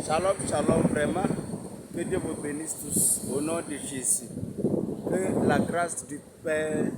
Shalom, shalom, vraiment. Que Dieu vous bénisse tous au nom de Jésus. Que la grâce du Père,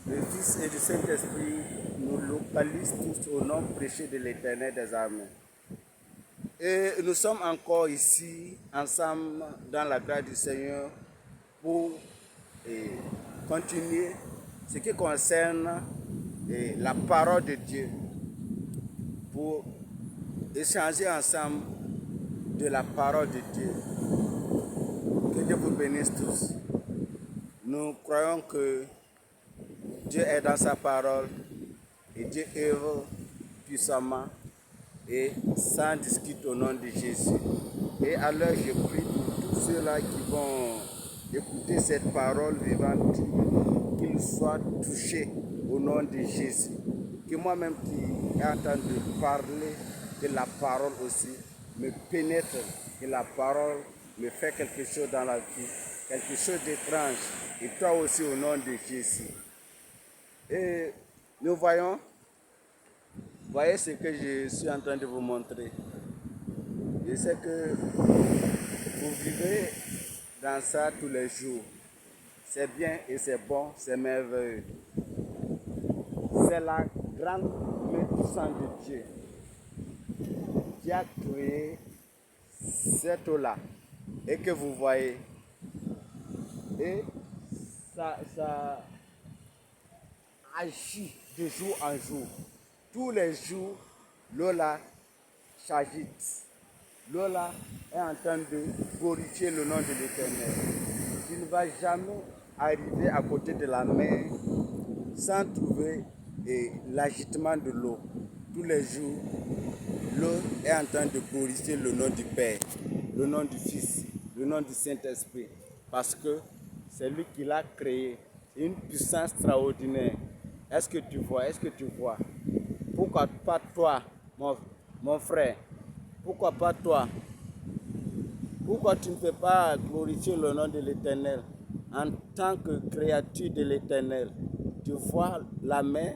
du Fils et du Saint-Esprit nous localise tous au nom prêché de l'Éternel des armées. Et nous sommes encore ici, ensemble, dans la grâce du Seigneur, pour continuer ce qui concerne la parole de Dieu, pour échanger ensemble de la parole de Dieu. Que Dieu vous bénisse tous. Nous croyons que Dieu est dans sa parole et Dieu œuvre puissamment et sans discute au nom de Jésus. Et alors je prie pour tous ceux-là qui vont écouter cette parole vivante, qu'ils soient touchés au nom de Jésus. Que moi-même qui ai entendu parler de la parole aussi, me pénètre, que la parole me fait quelque chose dans la vie, quelque chose d'étrange. Et toi aussi au nom de Jésus. Et nous voyons, voyez ce que je suis en train de vous montrer. Je sais que vous vivez dans ça tous les jours. C'est bien et c'est bon, c'est merveilleux. C'est la grande main puissante de Dieu qui a créé cette eau-là et que vous voyez. Et ça agit de jour en jour. Tous les jours, l'eau-là s'agite. L'eau-là est en train de glorifier le nom de l'Éternel. Tu ne vas jamais arriver à côté de la mer sans trouver l'agitement de l'eau. Tous les jours, l'eau est en train de glorifier le nom du Père, le nom du Fils, le nom du Saint-Esprit. Parce que c'est lui qui l'a créé. C'est une puissance extraordinaire. Est-ce que tu vois? Est-ce que tu vois? Pourquoi pas toi, mon frère? Pourquoi pas toi? Pourquoi tu ne peux pas glorifier le nom de l'Éternel en tant que créature de l'Éternel? Tu vois, la main,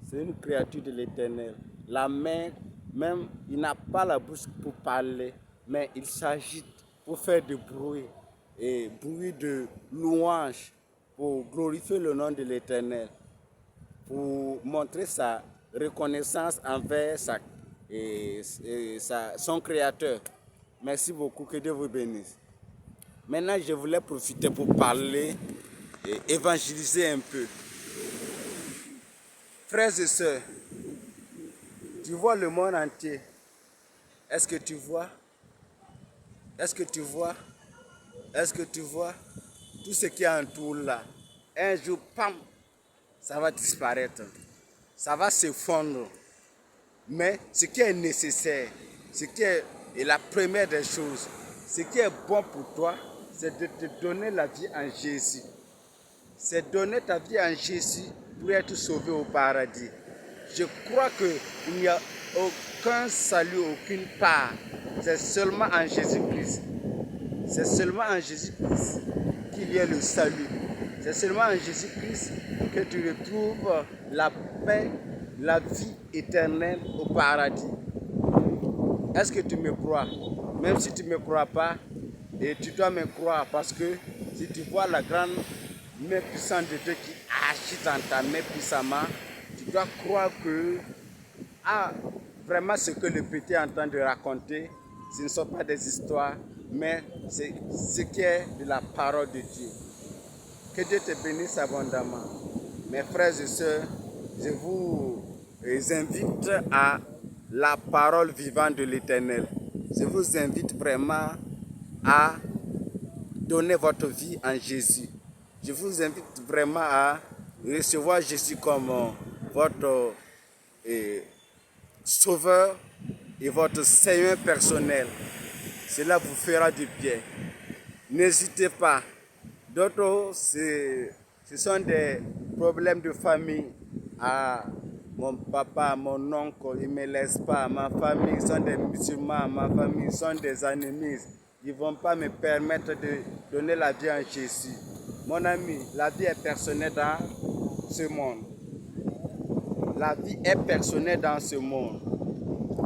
c'est une créature de l'Éternel. La main, même, il n'a pas la bouche pour parler, mais il s'agite pour faire du bruit, et bruit de louange, pour glorifier le nom de l'Éternel, pour montrer sa reconnaissance envers son Créateur. Merci beaucoup, que Dieu vous bénisse. Maintenant, je voulais profiter pour parler et évangéliser un peu. Frères et sœurs, tu vois le monde entier. Est-ce que tu vois? Est-ce que tu vois? Est-ce que tu vois? Tout ce qui entoure là. Un jour, pam, ça va disparaître. Ça va se fondre. Mais ce qui est nécessaire, ce qui est la première des choses, ce qui est bon pour toi, c'est de te donner la vie en Jésus. C'est donner ta vie en Jésus pour être sauvé au paradis. Je crois qu'il n'y a aucun salut, aucune part. C'est seulement en Jésus-Christ. C'est seulement en Jésus-Christ qu'il y a le salut. C'est seulement en Jésus-Christ que tu retrouves la paix, la vie éternelle au paradis. Est-ce que tu me crois? Même si tu ne me crois pas, et tu dois me croire, parce que si tu vois la grande main puissante de Dieu qui agit dans ta main puissamment, tu dois croire que vraiment ce que le petit est en train de raconter, ce ne sont pas des histoires, mais c'est ce qui est de la parole de Dieu. Que Dieu te bénisse abondamment. Mes frères et sœurs, je vous invite à la parole vivante de l'Éternel. Je vous invite vraiment à donner votre vie en Jésus. Je vous invite vraiment à recevoir Jésus comme votre sauveur et votre Seigneur personnel. Cela vous fera du bien. N'hésitez pas. D'autres, ce sont des problèmes de famille. Mon papa, mon oncle, ils ne me laissent pas. Ma famille sont des musulmans, ma famille sont des animistes. Ils ne vont pas me permettre de donner la vie en Jésus. Mon ami, la vie est personnelle dans ce monde. La vie est personnelle dans ce monde.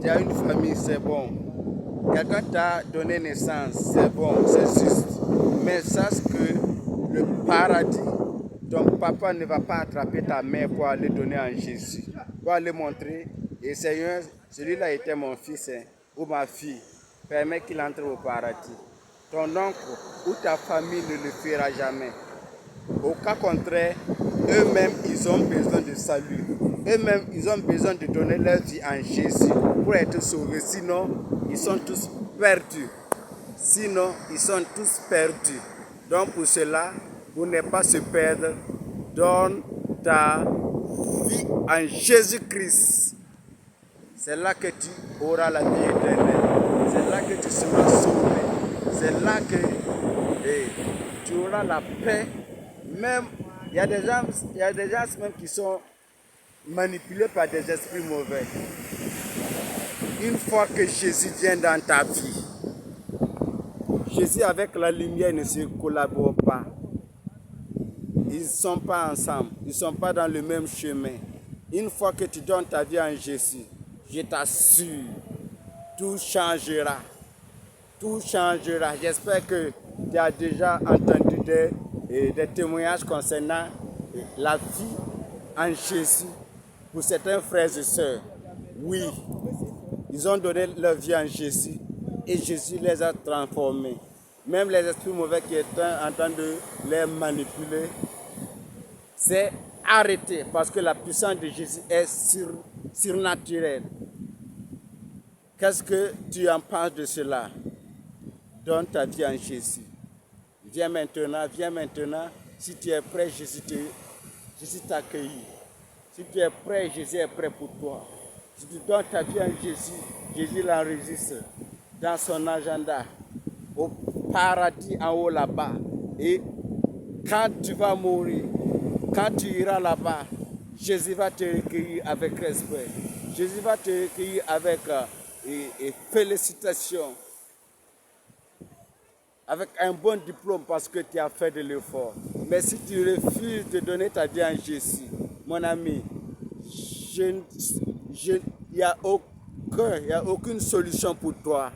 Tu as une famille, c'est bon. Quelqu'un t'a donné naissance, c'est bon, c'est juste. Mais sache que le paradis, ton papa ne va pas attraper ta mère pour aller donner en Jésus, pour aller montrer. Et Seigneur, celui-là était mon fils hein, ou ma fille. Permets qu'il entre au paradis. Ton oncle ou ta famille ne le fera jamais. Au cas contraire, eux-mêmes, ils ont besoin de salut. Eux-mêmes, ils ont besoin de donner leur vie en Jésus pour être sauvés. Sinon, ils sont tous perdus. Sinon, ils sont tous perdus. Donc pour cela, pour ne pas se perdre, donne ta vie en Jésus-Christ. C'est là que tu auras la vie éternelle. C'est là que tu seras sauvé. C'est là que tu auras la paix. Même, il y a des gens même qui sont manipulés par des esprits mauvais. Une fois que Jésus vient dans ta vie, Jésus avec la lumière ne se collaborent pas. Ils ne sont pas ensemble. Ils ne sont pas dans le même chemin. Une fois que tu donnes ta vie en Jésus, je t'assure, tout changera. Tout changera. J'espère que tu as déjà entendu des témoignages concernant la vie en Jésus pour certains frères et sœurs. Oui, ils ont donné leur vie en Jésus et Jésus les a transformés. Même les esprits mauvais qui étaient en train de les manipuler, c'est arrêté parce que la puissance de Jésus est surnaturelle. Qu'est-ce que tu en penses de cela? Donne ta vie en Jésus. Viens maintenant, viens maintenant. Si tu es prêt, Jésus t'accueille. Si tu es prêt, Jésus est prêt pour toi. Si tu donnes ta vie en Jésus, Jésus l'enregistre dans son agenda, au paradis en haut là-bas. Et quand tu vas mourir, quand tu iras là-bas, Jésus va te recueillir avec respect. Jésus va te recueillir avec félicitations. Avec un bon diplôme parce que tu as fait de l'effort. Mais si tu refuses de donner ta vie en Jésus, mon ami, il n'y a aucune solution pour toi.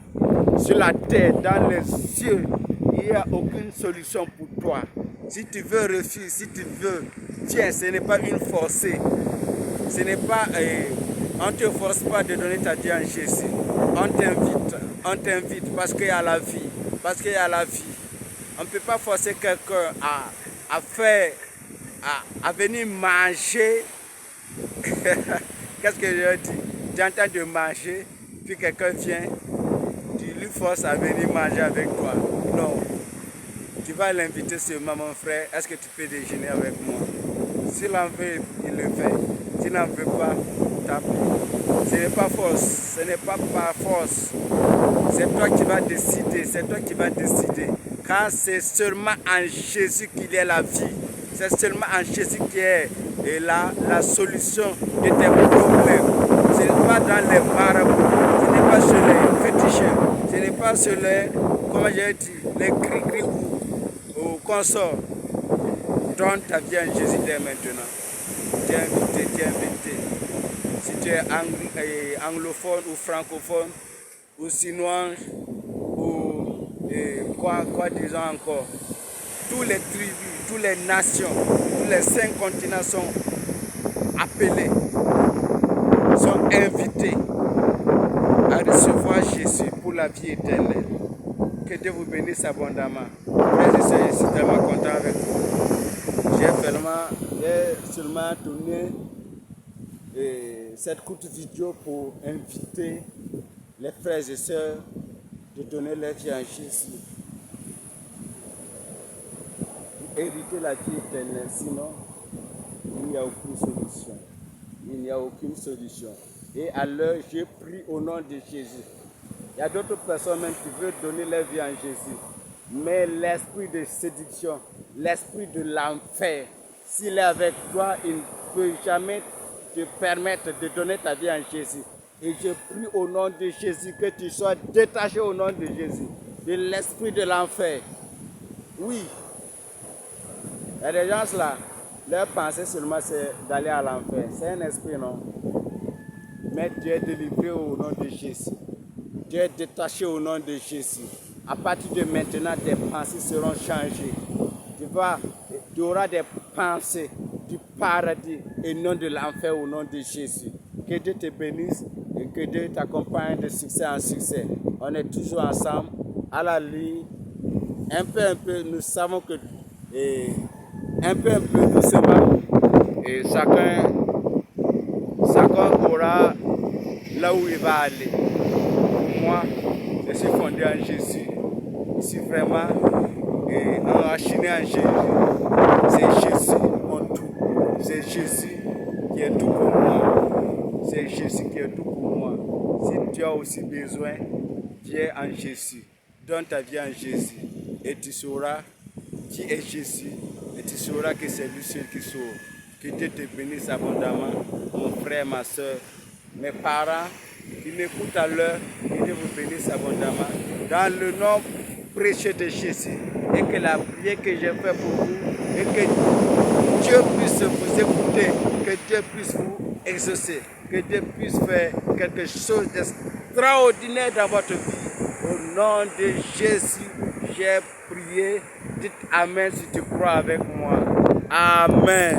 Sur la terre, dans les cieux, il n'y a aucune solution pour toi. Si tu veux refuser, si tu veux, tiens, ce n'est pas une forcée. Ce n'est pas, on ne te force pas de donner ta vie en Jésus. On t'invite parce qu'il y a la vie. Parce qu'il y a la vie. On ne peut pas forcer quelqu'un à venir manger. Qu'est-ce que je dis? Tu entends de manger, puis quelqu'un vient, tu lui forces à venir manger avec toi. Non. Tu vas l'inviter seulement, mon frère. Est-ce que tu peux déjeuner avec moi? S'il en veut, il le fait. S'il n'en veut pas, tant pis. Ce n'est pas force. Ce n'est pas par force. C'est toi qui vas décider. C'est toi qui vas décider. Car c'est seulement en Jésus qu'il y a la vie. C'est seulement en Jésus qu'il y a la solution de tes problèmes. Ce n'est pas dans les marabouts. Ce n'est pas sur les féticheurs. Ce n'est pas sur les, comment j'ai dit, les cris-cris ou consorts. Donne ta vie en Jésus dès maintenant. Tu es invité, tu es invité. Si tu es anglophone ou francophone, ou chinois, ou quoi disons encore. Tous les tribus, toutes les nations, tous les 5 continents sont appelés, sont invités à recevoir Jésus pour la vie éternelle. Que Dieu vous bénisse abondamment. Frères et sœurs, je suis tellement content avec vous. J'ai seulement tourné cette courte vidéo pour inviter les frères et sœurs de donner leur vie à Jésus. Hériter la vie éternelle, sinon il n'y a aucune solution. Il n'y a aucune solution. Et alors, je prie au nom de Jésus. Il y a d'autres personnes même qui veulent donner leur vie en Jésus. Mais l'esprit de séduction, l'esprit de l'enfer, s'il est avec toi, il ne peut jamais te permettre de donner ta vie en Jésus. Et je prie au nom de Jésus que tu sois détaché au nom de Jésus, de l'esprit de l'enfer. Oui, il y a des gens là, leur pensée seulement c'est d'aller à l'enfer. C'est un esprit, non? Mais tu es délivré au nom de Jésus. Tu es détaché au nom de Jésus. À partir de maintenant, tes pensées seront changées. Tu auras des pensées du paradis et non de l'enfer au nom de Jésus. Que Dieu te bénisse et que Dieu t'accompagne de succès en succès. On est toujours ensemble à la ligne. Un peu, nous savons que un peu doucement, et chacun aura là où il va aller. Moi, je suis fondé en Jésus. Je suis vraiment enraciné en Jésus. C'est Jésus mon tout. C'est Jésus qui est tout pour moi. C'est Jésus qui est tout pour moi. Si tu as aussi besoin, viens en Jésus. Donne ta vie en Jésus. Et tu sauras qui est Jésus. Et tu sauras que c'est lui seul qui sauve. Que Dieu te bénisse abondamment, mon frère, ma soeur, mes parents qui m'écoutent à l'heure. Que Dieu vous bénisse abondamment. Dans le nom précieux de Jésus. Et que la prière que j'ai faite pour vous, et que Dieu puisse vous écouter, que Dieu puisse vous exaucer, que Dieu puisse faire quelque chose d'extraordinaire dans votre vie. Au nom de Jésus, j'ai prié. Dites Amen si tu crois avec moi. Amen.